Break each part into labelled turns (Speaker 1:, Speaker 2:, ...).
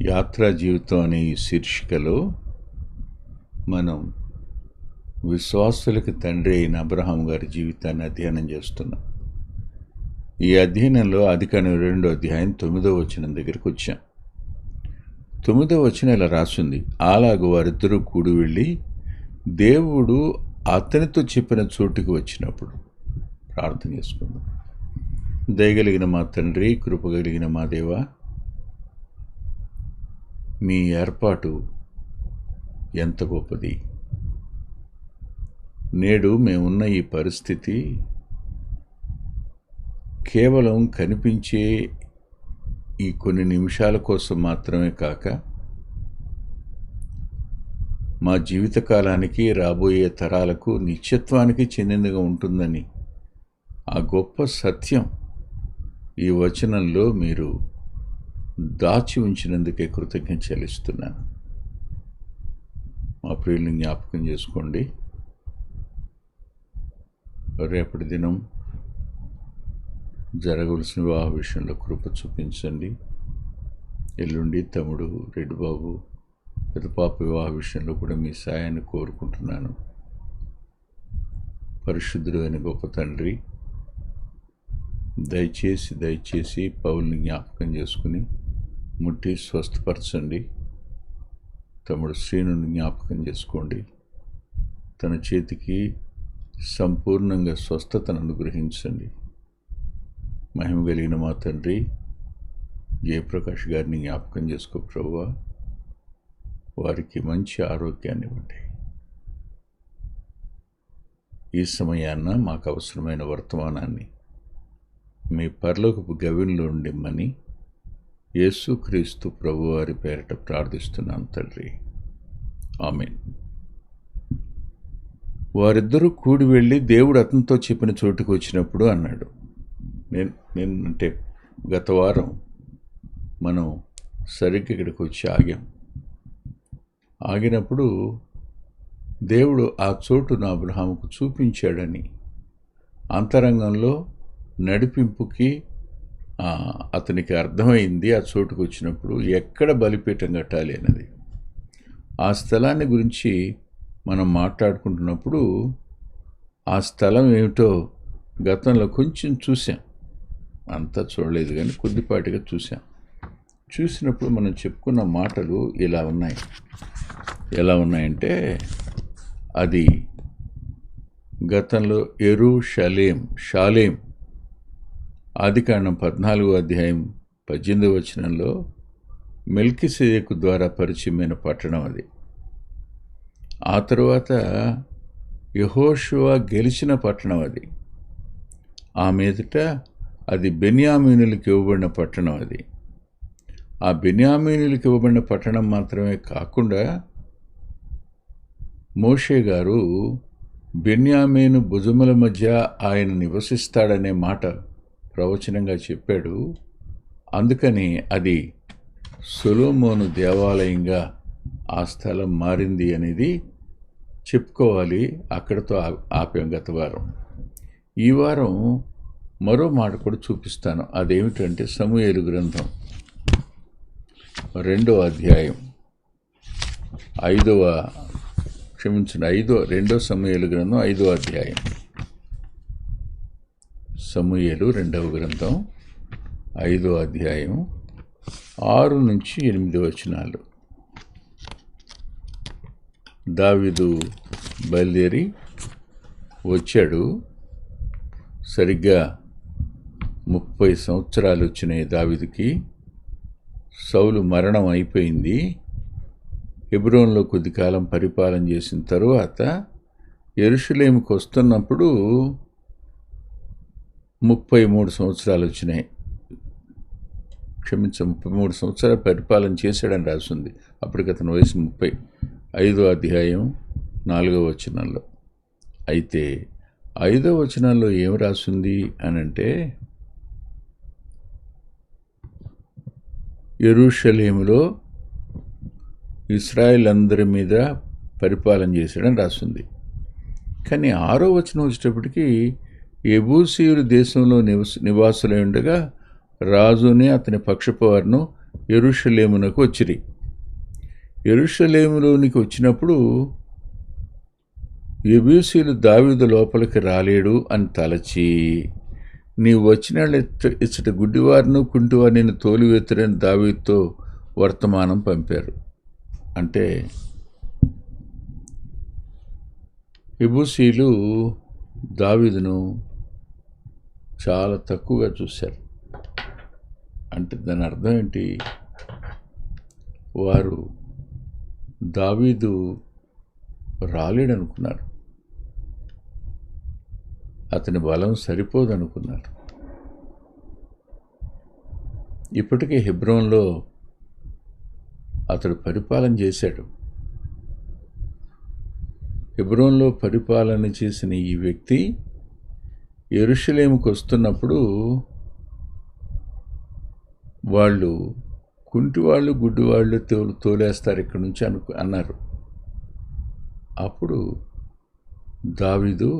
Speaker 1: యాత్రా జీవితం అనే ఈ శీర్షికలో మనం విశ్వాసులకు తండ్రి అయిన అబ్రహాం గారి జీవితాన్ని అధ్యయనం చేస్తున్నాం. ఈ అధ్యయనంలో ఆదికాండం 2వ అధ్యాయం 9వ వచనం దగ్గరికి వచ్చాం. 9వ వచనం ఇలా రాసింది, అలాగూ వారిద్దరూ కూడి వెళ్ళి దేవుడు అతనితో చెప్పిన చోటుకి వచ్చినప్పుడు. ప్రార్థన చేసుకుందాం. దయగలిగిన మా తండ్రి, కృపగలిగిన మా దేవ, మీ ఏర్పాటు ఎంత గొప్పది. నేడు మేమున్న ఈ పరిస్థితి కేవలం కనిపించే ఈ కొన్ని నిమిషాల కోసం మాత్రమే కాక, మా జీవితకాలానికి, రాబోయే తరాలకు, నిత్యత్వానికి చెందినదిగా ఉంటుందని ఆ గొప్ప సత్యం ఈ వచనంలో మీరు దాచి ఉంచినందుకే కృతజ్ఞత చెల్లిస్తున్నాను. మా ప్రియుల్ని జ్ఞాపకం చేసుకోండి. రేపటి దినం జరగవలసిన వివాహ విషయంలో కృప చూపించండి. ఎల్లుండి తమ్ముడు రెడ్డిబాబు పెద్దపాప వివాహ విషయంలో కూడా మీ సాయాన్ని కోరుకుంటున్నాను. పరిశుద్ధుడు అయిన గొప్ప తండ్రి, దయచేసి పౌల్ని జ్ఞాపకం చేసుకుని ముట్టి స్వస్థపరచండి. తమ్ముడు శ్రీనుని జ్ఞాపకం చేసుకోండి. తన చేతికి సంపూర్ణంగా స్వస్థతను అనుగ్రహించండి. మహిమ కలిగిన మా తండ్రి, జయప్రకాష్ గారిని జ్ఞాపకం చేసుకో ప్రభువా. వారికి మంచి ఆరోగ్యాన్ని ఇవ్వండి. ఈ సమయాన్న మాకు అవసరమైన వర్తమానాన్ని మీ పరలోకపు గవిలో ఉండిమ్మని యేసుక్రీస్తు ప్రభువారి పేరట ప్రార్థిస్తున్నాను తండ్రి, ఆమేన్. వారిద్దరూ కూడి వెళ్ళి దేవుడు అతనితో చెప్పిన చోటుకు వచ్చినప్పుడు అన్నాడు. నేను అంటే గత వారం మనం సరిగ్గా ఇక్కడికి వచ్చి ఆగినప్పుడు దేవుడు ఆ చోటును అబ్రహాముకు చూపించాడని, అంతరంగంలో నడిపింపుకి అతనికి అర్థమైంది. ఆ చోటుకు వచ్చినప్పుడు ఎక్కడ బలిపీఠం కట్టాలి అన్నది, ఆ స్థలాన్ని గురించి మనం మాట్లాడుకుంటున్నప్పుడు ఆ స్థలం ఏమిటో గతంలో కొంచెం చూసాం. అంతా చూడలేదు కానీ కొద్దిపాటిగా చూసినప్పుడు మనం చెప్పుకున్న మాటలు ఎలా ఉన్నాయంటే, అది గతంలో షాలేం ఆదికాండం 14వ అధ్యాయం 18వ వచనంలో మెల్కీసెదెకు ద్వారా పరిచయమైన పట్టణం అది. ఆ తరువాత యెహోషువ గెలిచిన పట్టణం అది. ఆ మీదట అది బెన్యామీనులకు ఇవ్వబడిన పట్టణం అది. ఆ బెన్యామీనులకు ఇవ్వబడిన పట్టణం మాత్రమే కాకుండా మోషే గారు బెన్యామీను భుజముల మధ్య ఆయన నివసిస్తాడనే మాట ప్రవచనంగా చెప్పాడు. అందుకని అది సొలొమోను దేవాలయంగా ఆ స్థలం మారింది అనేది చెప్పుకోవాలి. అక్కడితో ఆపాం గత వారం. ఈ వారం మరో మాట కూడా చూపిస్తాను. అదేమిటంటే సమూయేలు గ్రంథం 2వ అధ్యాయం 2వ సమూయేలు గ్రంథం 5వ అధ్యాయం. సమూయేలు 2వ గ్రంథం 5వ అధ్యాయం 6 నుంచి 8 వచనాలు. దావీదు బయలుదేరి వచ్చాడు. సరిగ్గా 30 సంవత్సరాలు వచ్చినాయి దావీదుకి. సౌలు మరణం అయిపోయింది. హెబ్రోన్లో కొద్ది కాలం పరిపాలన చేసిన తరువాత యెరూషలేముకు వస్తున్నప్పుడు 33 సంవత్సరాలు వచ్చినాయి. 33 సంవత్సరాలు పరిపాలన చేశాడని రాసింది. అప్పటికి అతని వయసు 30. 5వ అధ్యాయం 4వ వచనంలో. అయితే 5వ వచనంలో ఏం రాసింది అనంటే, యెరూషలేములో ఇశ్రాయేల్ అందరి మీద పరిపాలన చేశాడని రాసింది. కానీ 6వ వచనం వచ్చేటప్పటికి యెబూసీయుల దేశంలో నివాసులై ఉండగా రాజుని అతని పక్షపు వారును యెరూషలేమునకు వచ్చిరి. యెరూషలేములోనికి వచ్చినప్పుడు యెబూసీయులు దావీదు లోపలికి రాలేడు అని తలచి, నీవు వచ్చిన ఇచ్చట గుడ్డివారిను కుంటివారిని తోలివేతురని దావీదుతో వర్తమానం పంపారు. అంటే యెబూసీయులు దావీదును చాలా తక్కువగా చూశారు. అంటే దాని అర్థం ఏంటి? వారు దావీదు రాలేడనుకున్నారు, అతని బలం సరిపోదనుకున్నారు. ఇప్పటికే హెబ్రోన్లో అతడు పరిపాలన చేశాడు. హెబ్రోన్లో పరిపాలన చేసిన ఈ వ్యక్తి యెరూషలేముకు వస్తున్నప్పుడు వాళ్ళు కుంటివాళ్ళు గుడ్డివాళ్ళు తోలేస్తారు ఇక్కడి నుంచి అన్నారు. అప్పుడు దావీదు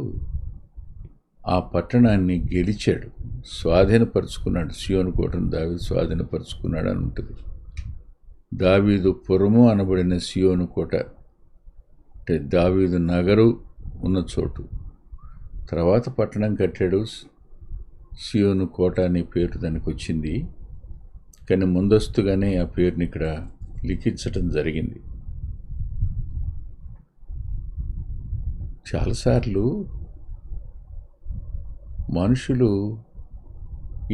Speaker 1: ఆ పట్టణాన్ని గెలిచాడు, స్వాధీనపరుచుకున్నాడు. సియోను కోటను దావీదు స్వాధీనపరుచుకున్నాడు అని ఉంటుంది. దావీదు పురము అనబడిన సియోను కోట అంటే దావీదు నగరు ఉన్న చోటు. తర్వాత పట్టణం కట్టాడు, సియోను కోట అనే పేరు దానికి వచ్చింది. కానీ ముందస్తుగానే ఆ పేరుని ఇక్కడ లిఖించటం జరిగింది. చాలాసార్లు మనుషులు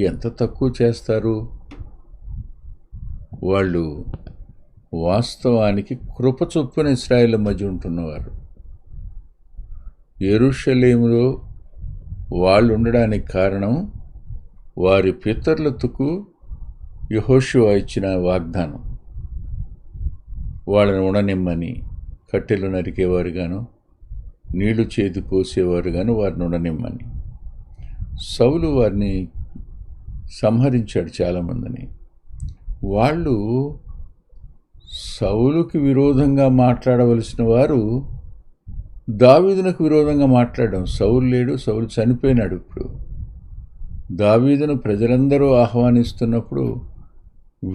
Speaker 1: ఎంత తక్కువ చేస్తారు? వాళ్ళు వాస్తవానికి కృప చొప్పున ఇశ్రాయేలు మధ్య ఉంటున్నవారు. యెరూషలేములో వాళ్ళు ఉండడానికి కారణం వారి పితరులకు యెహోషువ ఇచ్చిన వాగ్దానం. వాళ్ళని ఉండనిమ్మని, కట్టెలు నరికేవారుగాను నీళ్లు చేతి పోసేవారుగాను వారిని ఉండనిమ్మని. సౌలు వారిని సంహరించాడు చాలామందిని. వాళ్ళు సౌలుకి విరోధంగా మాట్లాడవలసిన వారు దావీదునకు విరోధంగా మాట్లాడడం. సౌలు లేడు, సౌలు చనిపోయినాడు. ఇప్పుడు దావీదును ప్రజలందరూ ఆహ్వానిస్తున్నప్పుడు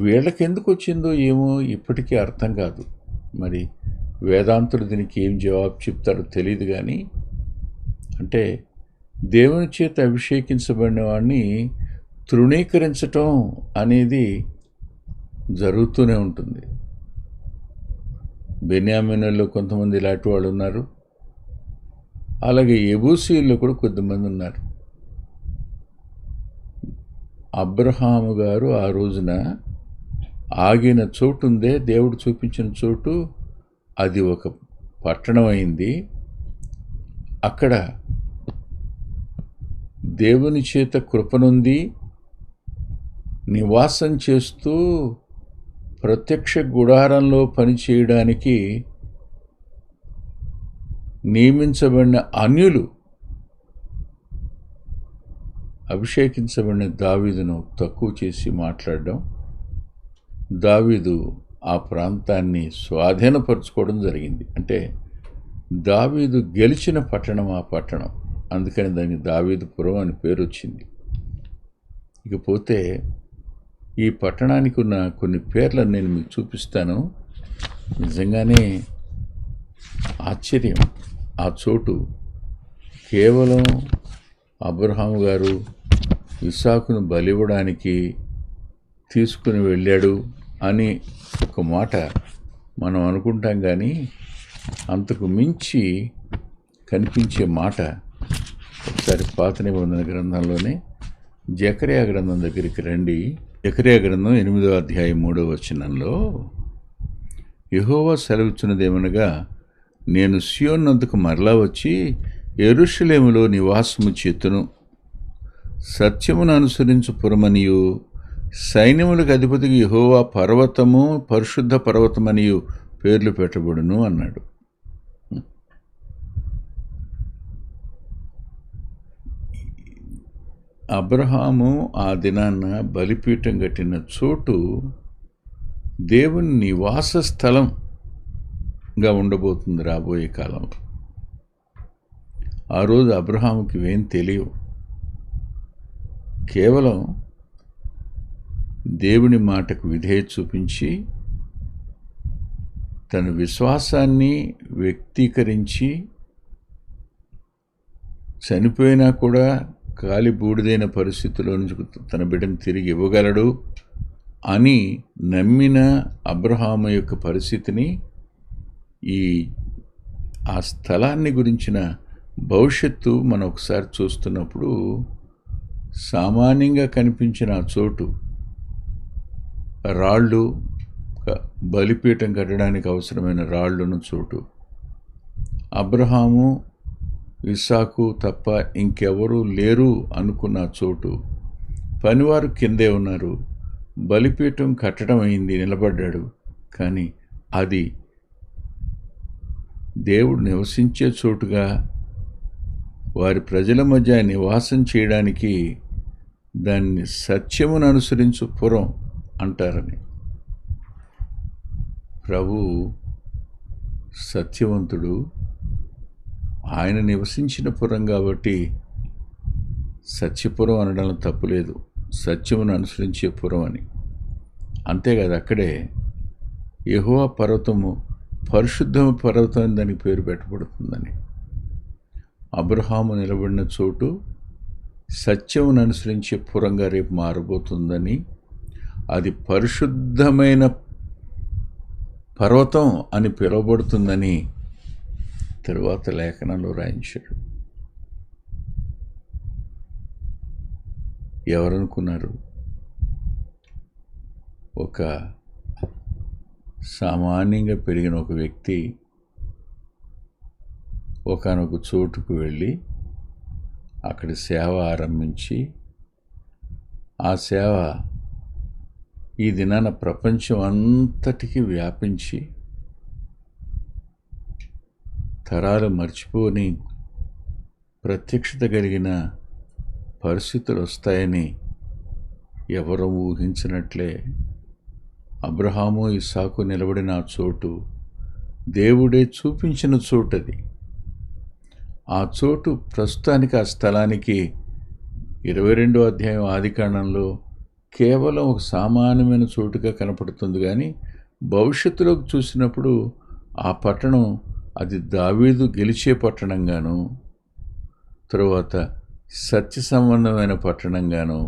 Speaker 1: వీళ్ళకెందుకు వచ్చిందో ఏమో ఇప్పటికీ అర్థం కాదు. మరి వేదాంతుడు దీనికి ఏం జవాబు చెప్తారో తెలియదు. కానీ అంటే దేవుని చేత అభిషేకించబడిన వాడిని తృణీకరించటం అనేది జరుగుతూనే ఉంటుంది. బెన్యామీనుల్లో కొంతమంది ఇలాంటి వాళ్ళు ఉన్నారు, అలాగే యెబూసీయుల్లో కూడా కొద్దిమంది ఉన్నారు. అబ్రహాము గారు ఆ రోజున ఆగిన చోటు ఉందే, దేవుడు చూపించిన చోటు, అది ఒక పట్టణం అయింది. అక్కడ దేవుని చేత కృపనుంది నివాసం చేస్తూ ప్రత్యక్ష గుడారంలో పనిచేయడానికి నియమించబడిన అన్యులు అభిషేకించబడిన దావీదును తక్కువ చేసి మాట్లాడడం, దావీదు ఆ ప్రాంతాన్ని స్వాధీనపరచుకోవడం జరిగింది. అంటే దావీదు గెలిచిన పట్టణం ఆ పట్టణం, అందుకని దానికి దావీదుపురం అని పేరు వచ్చింది. ఇకపోతే ఈ పట్టణానికి ఉన్న కొన్ని పేర్లను నేను మీకు చూపిస్తాను. నిజంగానే ఆశ్చర్యం. ఆ చోటు కేవలం అబ్రహాము గారు ఇస్సాకును బలివ్వడానికి తీసుకుని వెళ్ళాడు అని ఒక మాట మనం అనుకుంటాం, కానీ అంతకు మించి కనిపించే మాట ఒకసారి పాత నిబంధన గ్రంథంలోనే జకర్యా గ్రంథం దగ్గరికి రండి. జకర్యా గ్రంథం 8వ అధ్యాయం 3వ వచనంలో యెహోవా సెలవిచ్చినదేమనగా, నేను సియోనునొద్దకు మరలా వచ్చి యెరూషలేములో నివాసము చేతును, సత్యమును అనుసరించు పురమనియు సైన్యములకు అధిపతికి యెహోవా పర్వతము పరిశుద్ధ పర్వతమనియు పేర్లు పెట్టబడును అన్నాడు. అబ్రహాము ఆ దినాన్న బలిపీఠం కట్టిన చోటు దేవుని నివాస స్థలంగా ఉండబోతుంది రాబోయే కాలంలో. ఆ రోజు అబ్రహాముకి ఏం తెలియవు, కేవలం దేవుని మాటకు విధేయత చూపించి తన విశ్వాసాన్ని వ్యక్తీకరించి చనిపోయినా కూడా కాలి బూడిదైన పరిస్థితిలో నుంచి తన బిడ్డను తిరిగి ఇవ్వగలడు అని నమ్మిన అబ్రహాము యొక్క పరిస్థితిని, ఆ స్థలాన్ని గురించిన భవిష్యత్తు మనం ఒకసారి చూస్తున్నప్పుడు సామాన్యంగా కనిపించిన ఆ చోటు, రాళ్ళు, బలిపీఠం కట్టడానికి అవసరమైన రాళ్ళను చోటు, అబ్రహాము ఇస్సాకు తప్ప ఇంకెవరూ లేరు అనుకున్న చోటు, పనివారు కిందే ఉన్నారు, బలిపీఠం కట్టడం అయింది, నిలబడ్డాడు. కానీ అది దేవుడు నివసించే చోటుగా, వారి ప్రజల మధ్య నివాసం చేయడానికి దాన్ని సత్యమును అనుసరించు పురం అంటారని. ప్రభు సత్యవంతుడు, ఆయన నివసించిన పురం కాబట్టి సత్యపురం అనడంలో తప్పులేదు, సత్యమును అనుసరించే పురం అని. అంతేకాదు, అక్కడే యెహోవా పర్వతము పరిశుద్ధ పర్వతం అని దానికి పేరు పెట్టబడుతుందని. అబ్రహాము నిలబడిన చోటు సత్యమును అనుసరించే పురంగా రేపు మారబోతుందని, అది పరిశుద్ధమైన పర్వతం అని పిలువబడుతుందని తరువాత లేఖనంలో రాయించాడు. ఎవరనుకున్నారు? ఒక సామాన్యంగా పెరిగిన ఒక వ్యక్తి ఒకానొక చోటుకు వెళ్ళి అక్కడ సేవ ఆరంభించి, ఆ సేవ ఈ దినాన ప్రపంచం అంతటికీ వ్యాపించి తరాలు మర్చిపోని ప్రత్యక్షత కలిగిన పరిస్థితులు వస్తాయని ఎవరూ ఊహించినట్లే అబ్రహాము ఇస్సాకు నిలబడిన ఆ చోటు దేవుడే చూపించిన చోటది. ఆ చోటు ప్రస్తుతానికి, ఆ స్థలానికి 22వ అధ్యాయం ఆదికాండంలో కేవలం ఒక సామాన్యమైన చోటుగా కనపడుతుంది. కానీ భవిష్యత్తులోకి చూసినప్పుడు ఆ పట్టణం అది దావీదు గెలిచే పట్టణంగాను, తరువాత సత్య సంబంధమైన పట్టణంగాను,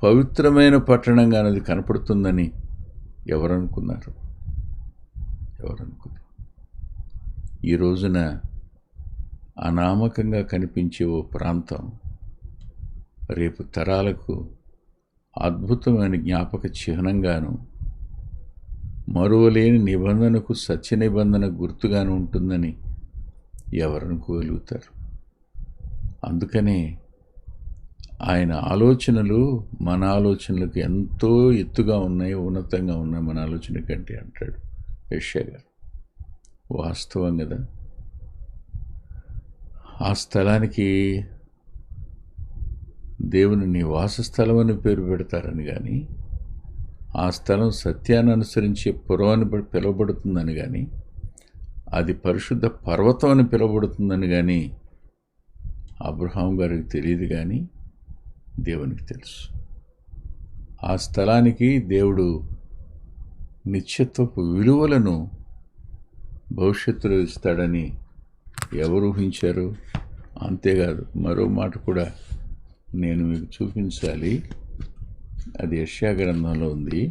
Speaker 1: పవిత్రమైన పట్టణంగాను అది కనపడుతుందని ఎవరనుకున్నారు? ఈ రోజున అనామకంగా కనిపించే ఓ ప్రాంతం రేపు తరాలకు అద్భుతమైన జ్ఞాపక చిహ్నంగాను, మరువలేని నిబంధనకు సత్య నిబంధన గుర్తుగాను ఉంటుందని ఎవరనుకోగలుగుతారు? అందుకనే ఆయన ఆలోచనలు మన ఆలోచనలకు ఎంతో ఎత్తుగా ఉన్నాయి, ఉన్నతంగా ఉన్నాయి మన ఆలోచన కంటే అంటాడు యెషయా గారు. వాస్తవం కదా. ఆ స్థలానికి దేవుని నివాస స్థలం అని పేరు పెడతారని కానీ, ఆ స్థలం సత్యాన్ని అనుసరించే పురం అని పిలువబడుతుందని కానీ, అది పరిశుద్ధ పర్వతం అని పిలువబడుతుందని కానీ అబ్రహాం గారికి తెలియదు, కానీ దేవునికి తెలుసు. ఆ స్థలానికి దేవుడు నిత్యత్వపు విలువలను భవిష్యత్తులో ఇస్తాడని ఎవరు ఊహించారు? అంతేకాదు, మరో మాట కూడా నేను మీకు చూపించాలి. అది యెషయా గ్రంథంలో ఉంది.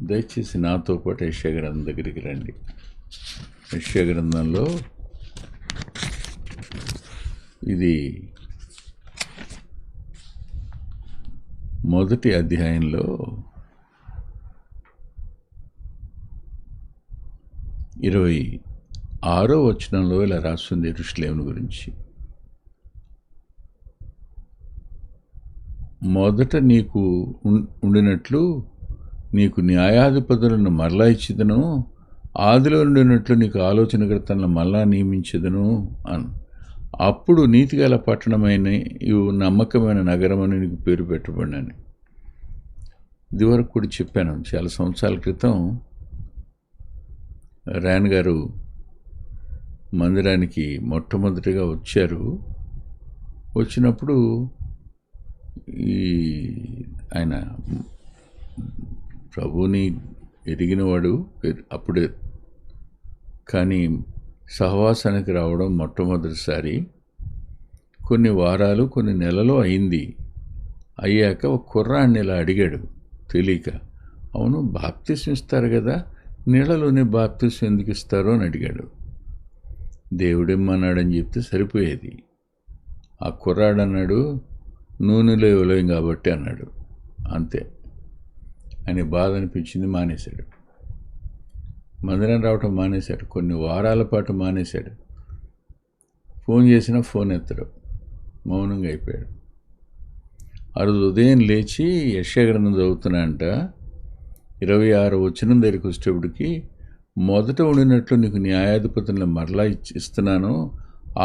Speaker 1: దయచేసి నాతో పాటు యెషయా గ్రంథం దగ్గరికి రండి. యెషయా గ్రంథంలో ఇది మొదటి అధ్యాయంలో 26వ వచనంలో ఇలా రాస్తుంది యెరూషలేము గురించి. మొదట నీకు ఉండినట్లు నీకు న్యాయాధిపతులను మరలా ఇచ్చిదను, ఆదిలో ఉండినట్లు నీకు ఆలోచనకర్తలను మరలా నియమించదును అను. అప్పుడు నీతిగల పట్టణమైన నమ్మకమైన నగరం అని నీకు పేరు పెట్టబడినని. ఇదివరకు కూడా చెప్పాను. చాలా సంవత్సరాల క్రితం రాయన్ గారు మందిరానికి మొట్టమొదటిగా వచ్చారు. వచ్చినప్పుడు ఆయన ప్రభువుని ఎరిగినవాడు అప్పుడే, కానీ సహవాసానికి రావడం మొట్టమొదటిసారి కొన్ని వారాలు కొన్ని నెలలు అయింది. అయ్యాక ఒక కుర్రాడిని ఇలా అడిగాడు తెలియక, అవును బాప్తిసం ఇస్తారు కదా, నీళ్ళలోనే బాప్తిసం ఎందుకు ఇస్తారు అని అడిగాడు. దేవుడేమన్నాడని చెప్తే సరిపోయేది. ఆ కుర్రాడు అన్నాడు, నూనెలో ఇవ్వలేం కాబట్టి అన్నాడు. అంతే. ఆయన బాధ అనిపించింది, మానేశాడు. మందిరం రావటం మానేశాడు. కొన్ని వారాల పాటు మానేశాడు. ఫోన్ చేసినా ఫోన్ ఎత్తడు, మౌనంగా అయిపోయాడు. ఆ రోజు ఉదయం లేచి యెషయా గ్రంథం చదువుతున్నా అంట. 26 వచనం దగ్గరికి వచ్చేటప్పటికి, మొదట ఉండినట్లు నీకు న్యాయాధిపతులను మరలా ఇస్తున్నాను,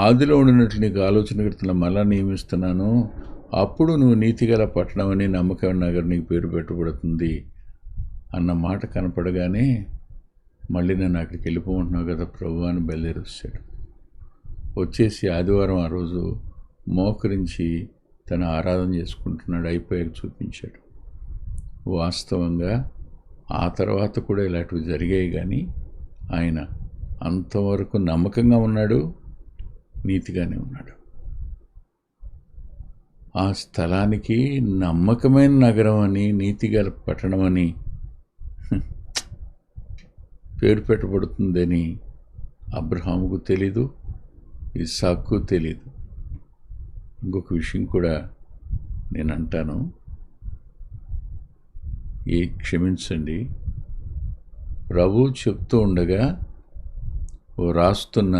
Speaker 1: ఆదిలో ఉండినట్లు నీకు ఆలోచనకర్తలను మరలా నియమిస్తున్నాను, అప్పుడు నువ్వు నీతిగల పట్టణం అని నమ్మకమైన నగరం నీకు పేరు పెట్టబడుతుంది అన్న మాట కనపడగానే, మళ్ళీ నన్ను అక్కడికి వెళ్ళిపోమంటున్నావు కదా ప్రభు అని బయలుదేరి వచ్చాడు. వచ్చేసి ఆదివారం ఆ రోజు మోకరించి తన ఆరాధన చేసుకుంటున్నాడు. అయిపోయాక చూపించాడు. వాస్తవంగా ఆ తర్వాత కూడా ఇలాంటివి జరిగాయి, కానీ ఆయన అంతవరకు నమ్మకంగా ఉన్నాడు, నీతిగానే ఉన్నాడు. ఆ స్థలానికి నమ్మకమైన నగరం అని, నీతిగల పట్టణం అని పేరు పెట్టబడుతుందని అబ్రహాముకు తెలీదు, ఇస్సాకు తెలీదు. ఇంకొక విషయం కూడా నేను అంటాను, క్షమించండి, ప్రభు చెప్తూ ఉండగా రాస్తున్న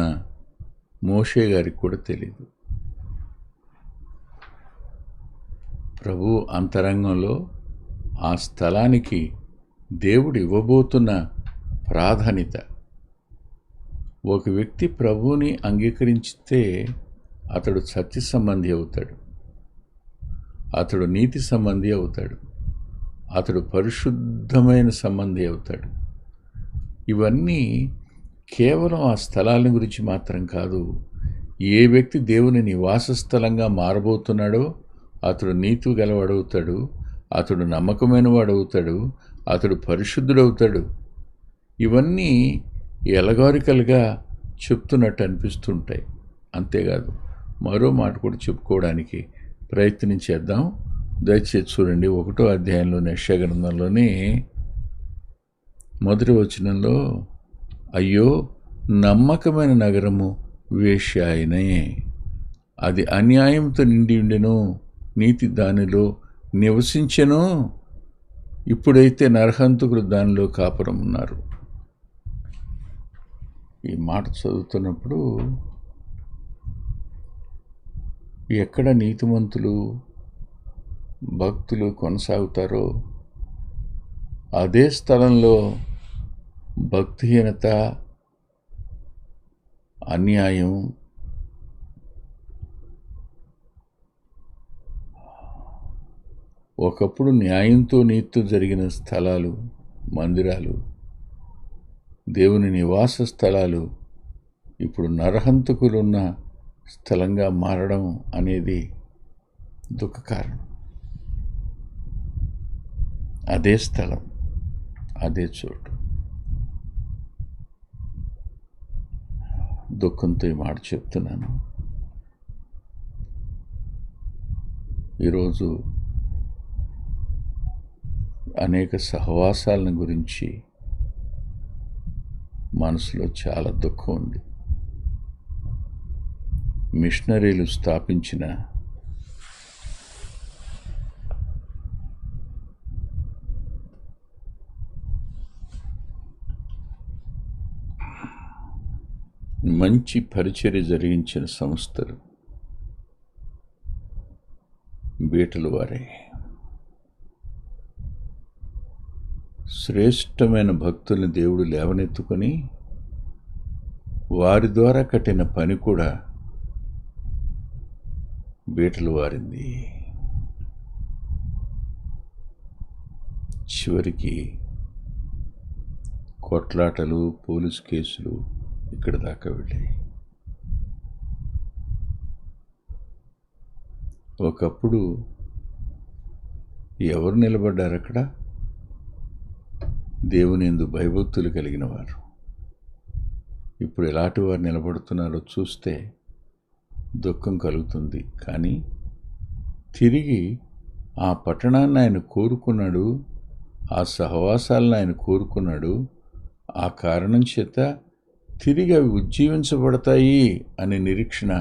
Speaker 1: మోషే గారికి కూడా తెలీదు. ప్రభు అంతరంగంలో ఆ స్థలానికి దేవుడు ఇవ్వబోతున్న ప్రాధాన్యత. ఒక వ్యక్తి ప్రభువుని అంగీకరించితే అతడు సత్య సంబంధి అవుతాడు, అతడు నీతి సంబంధి అవుతాడు, అతడు పరిశుద్ధమైన సంబంధి అవుతాడు. ఇవన్నీ కేవలం ఆ స్థలాల గురించి మాత్రం కాదు. ఏ వ్యక్తి దేవుని నివాస స్థలంగా మారబోతున్నాడో అతడు నీతి గలవాడవుతాడు, అతడు నమ్మకమైన వాడవుతాడు, అతడు పరిశుద్ధుడవుతాడు. ఇవన్నీ ఎలగారికలుగా చెప్తున్నట్టు అనిపిస్తుంటాయి. అంతేకాదు, మరో మాట కూడా చెప్పుకోవడానికి ప్రయత్నం చేద్దాం. దయచేసి చూడండి, 1వ అధ్యాయంలో యెషయా గ్రంథంలోని మొదటి వచనంలో, అయ్యో నమ్మకమైన నగరము వేశ్యాయనే, అది అన్యాయంతో నిండి ఉండెను, నీతి దానిలో నివసించెను, ఇప్పుడైతే నరహంతకులు దానిలో కాపురం ఉన్నారు. ఈ మాట చదువుతున్నప్పుడు ఎక్కడ నీతిమంతులు భక్తులు కొనసాగుతారో అదే స్థలంలో భక్తిహీనత, అన్యాయం, ఒకప్పుడు న్యాయంతో నీతితో జరిగిన స్థలాలు, మందిరాలు, దేవుని నివాస స్థలాలు ఇప్పుడు నరహంతకులున్న స్థలంగా మారడం అనేది దుఃఖకారణం. అదే స్థలం, అదే చోటు. దుఃఖంతో ఈ మాట చెప్తున్నాను. ఈరోజు అనేక సహవాసాలను గురించి మనసులో చాలా దుఃఖం ఉంది. మిషనరీలు స్థాపించిన మంచి పరిచర్య జరిగించిన సంస్థలు బీటలు వారే. శ్రేష్టమైన భక్తుల్ని దేవుడు లేవనెత్తుకొని వారి ద్వారా కట్టిన పని కూడా బీటలు వారింది. చివరికి కొట్లాటలు, పోలీసు కేసులు ఇక్కడ దాకా వెళ్ళాయి. ఒకప్పుడు ఎవరు నిలబడ్డారు అక్కడ? దేవుని యందు భయభక్తులు కలిగిన వారు. ఇప్పుడు ఎలాంటి వారు నిలబడుతున్నారో చూస్తే దుఃఖం కలుగుతుంది. కానీ తిరిగి ఆ పట్టణాన్ని ఆయన కోరుకున్నాడు, ఆ సహవాసాలను ఆయన కోరుకున్నాడు. ఆ కారణం చేత తిరిగి అవి ఉజ్జీవించబడతాయి అనే నిరీక్షణ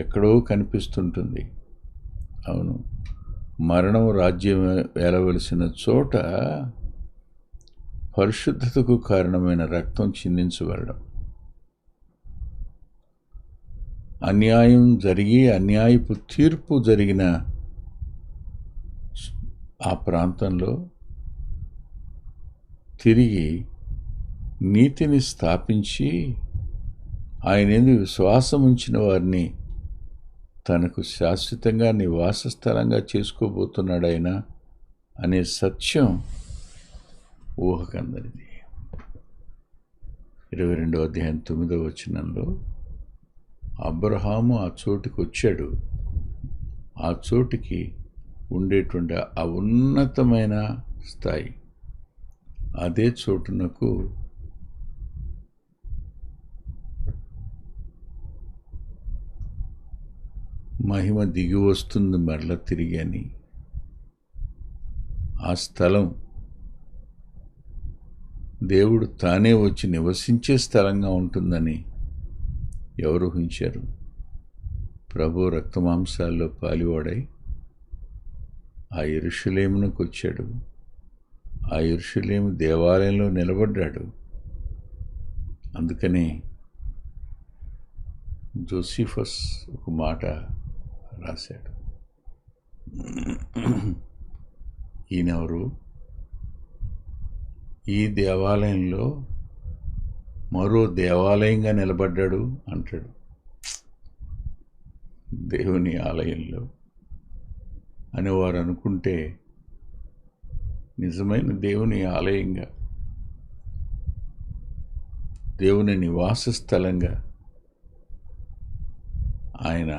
Speaker 1: ఎక్కడో కనిపిస్తుంటుంది. అవును, మరణం రాజ్యం ఏలవలసిన చోట పరిశుద్ధతకు కారణమైన రక్తం చిందించబడడం, అన్యాయం జరిగి అన్యాయపు తీర్పు జరిగిన ఆ ప్రాంతంలో తిరిగి నీతిని స్థాపించి ఆయన యందు విశ్వాసం ఉంచిన వారిని తనకు శాశ్వతంగా నివాస స్థలంగా చేసుకోబోతున్నాడు ఆయన అనే సత్యం ఊహకందరిది. 22వ అధ్యాయం 9వ వచనంలో అబ్రహాము ఆ చోటుకి వచ్చాడు. ఆ చోటుకి ఉండేటువంటి ఆ ఉన్నతమైన స్థాయి, అదే చోటునకు మహిమ దిగి వస్తుంది మరల తిరిగి అని, ఆ స్థలం దేవుడు తానే వచ్చి నివసించే స్థలంగా ఉంటుందని ఎవరు ఊహించారు? ప్రభు రక్తమాంసాల్లో పాలివాడై ఆ యెరూషలేమునకు వచ్చాడు. ఆ యెరూషలేము దేవాలయంలో నిలబడ్డాడు. అందుకనే జోసిఫస్ ఒక మాట రాశాడు, ఈయనెవరు? ఈ దేవాలయంలో మరో దేవాలయంగా నిలబడ్డాడు అంటాడు. దేవుని ఆలయంలో అని వారు అనుకుంటే నిజమైన దేవుని ఆలయంగా, దేవుని నివాస స్థలంగా ఆయన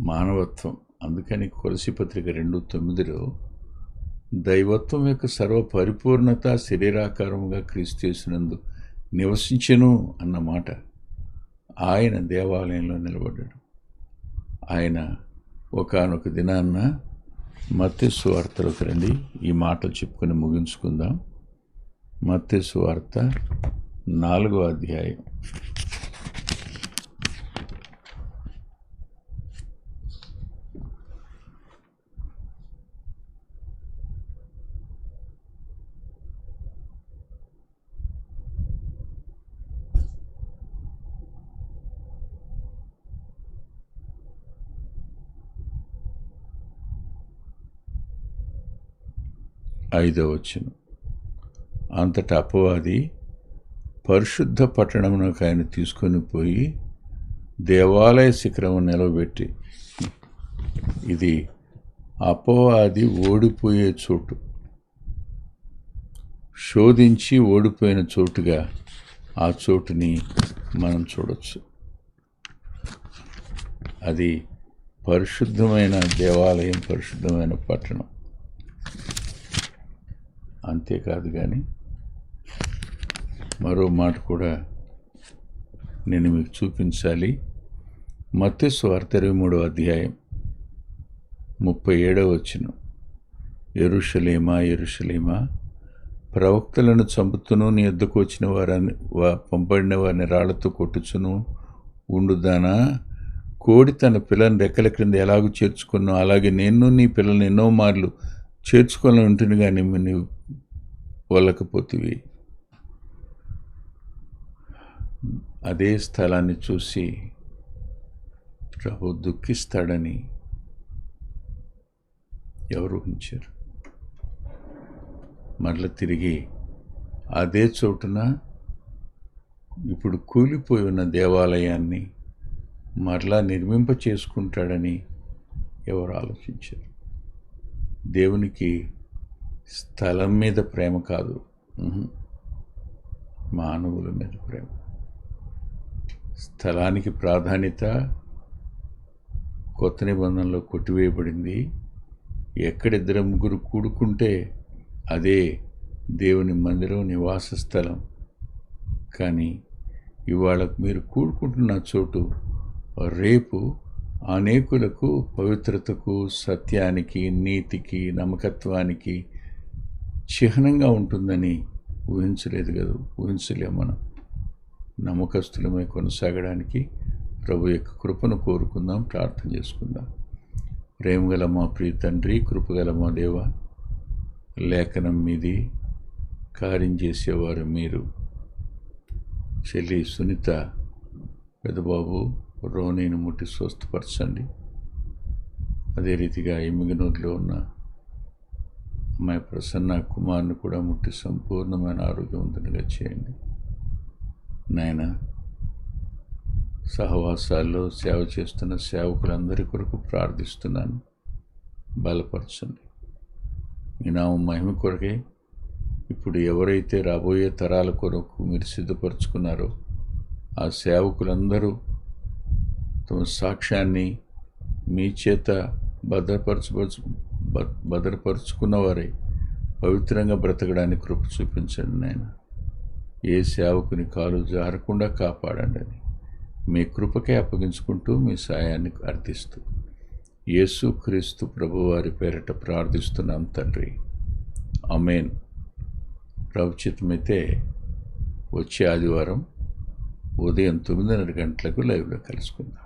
Speaker 1: మానవత్వం. అందుకని కొలసీ పత్రిక 2:9లో దైవత్వం యొక్క సర్వ పరిపూర్ణత శరీరాకారముగా క్రీస్తు యేసునందు నివసించెను అన్నమాట. ఆయన దేవాలయంలో నిలబడ్డాడు. ఆయన ఒకానొక దినాన్న మత్తయి సువార్తలోకి రండి, ఈ మాటలు చెప్పుకొని ముగించుకుందాం. మత్తయి సువార్త 4వ అధ్యాయం 5వ వచనం. అంతటా అపవాది పరిశుద్ధ పట్టణమునకు ఆయన తీసుకొని పోయి దేవాలయ శిఖరము నిలబెట్టి, ఇది అపవాది ఓడిపోయే చోటు, శోధించి ఓడిపోయిన చోటుగా ఆ చోటుని మనం చూడవచ్చు. అది పరిశుద్ధమైన దేవాలయం, పరిశుద్ధమైన పట్టణం. అంతేకాదు కానీ మరో మాట కూడా నేను మీకు చూపించాలి. మత్తయి సువార్త 23వ అధ్యాయం 37వ వచనం. యెరూషలేమా యెరూషలేమా, ప్రవక్తలను చంపుతును, నీ యొద్దకు వచ్చిన వారిని పంపడిన వారిని రాళ్లతో కొట్టుచును ఉండుదానా? కోడి తన పిల్లని రెక్కల క్రింద ఎలాగూ చేర్చుకున్నో అలాగే నేను నీ పిల్లల్ని ఎన్నో మార్లు చేర్చుకొని ఉంటుంది, కానీ నీవు వల్లకపోతివి. అదే స్థలాన్ని చూసి ప్రభు దుఃఖిస్తాడని ఎవరు ఊహించారు? మరల తిరిగి అదే చోటున ఇప్పుడు కూలిపోయి ఉన్న దేవాలయాన్ని మరలా నిర్మింప చేసుకుంటాడని ఎవరు ఆలోచించారు? దేవునికి స్థలం మీద ప్రేమ కాదు, మానవుల మీద ప్రేమ. స్థలానికి ప్రాధాన్యత కొత్త నిబంధనలో కొట్టివేయబడింది. ఎక్కడిద్దరు ముగ్గురు కూడుకుంటే అదే దేవుని మందిరం, నివాస స్థలం. కానీ ఇవాళ మీరు కూడుకుంటున్న చోటు రేపు అనేకులకు పవిత్రతకు, సత్యానికి, నీతికి, నమ్మకత్వానికి చిహ్నంగా ఉంటుందని ఊహించలేదు కదా, ఊహించలేం మనం. నమ్మకస్తులమై కొనసాగడానికి ప్రభు యొక్క కృపను కోరుకుందాం, ప్రార్థన చేసుకుందాం. ప్రేమగల మా ప్రియ తండ్రి, కృపగల మా దేవ, లేఖనం మీది, కార్యం చేసేవారు మీరు. చెల్లి సునీత, పెద్దబాబు రోనీని ముట్టి స్వస్థపరచండి. అదే రీతిగా ఎమ్మిగనూరులో ఉన్న అమ్మాయి ప్రసన్న కుమార్ని కూడా ముట్టి సంపూర్ణమైన ఆరోగ్యవంతునిగా చేయండి. నాయన, సహవాసాల్లో సేవ చేస్తున్న సేవకులందరి కొరకు ప్రార్థిస్తున్నాను, బలపరచండి. మీ నామం మహిమ కొరకే ఇప్పుడు ఎవరైతే రాబోయే తరాల కొరకు మీరు సిద్ధపరచుకున్నారో ఆ సేవకులందరూ తమ సాక్ష్యాన్ని మీ చేత భద్రపరుచుకున్నవారై పవిత్రంగా బ్రతకడానికి కృప చూపించండి నాయన. ఏ సేవకుని కాలు జారకుండా కాపాడండి అని మీ కృపకే అప్పగించుకుంటూ మీ సాయాన్ని అర్థిస్తూ యేసు క్రీస్తు ప్రభువారి పేరట ప్రార్థిస్తున్నాం తండ్రి, ఆమేన్. ప్రభుచితమైతే వచ్చే ఆదివారం ఉదయం 9:30 గంటలకు లైవ్లో కలుసుకుందాం.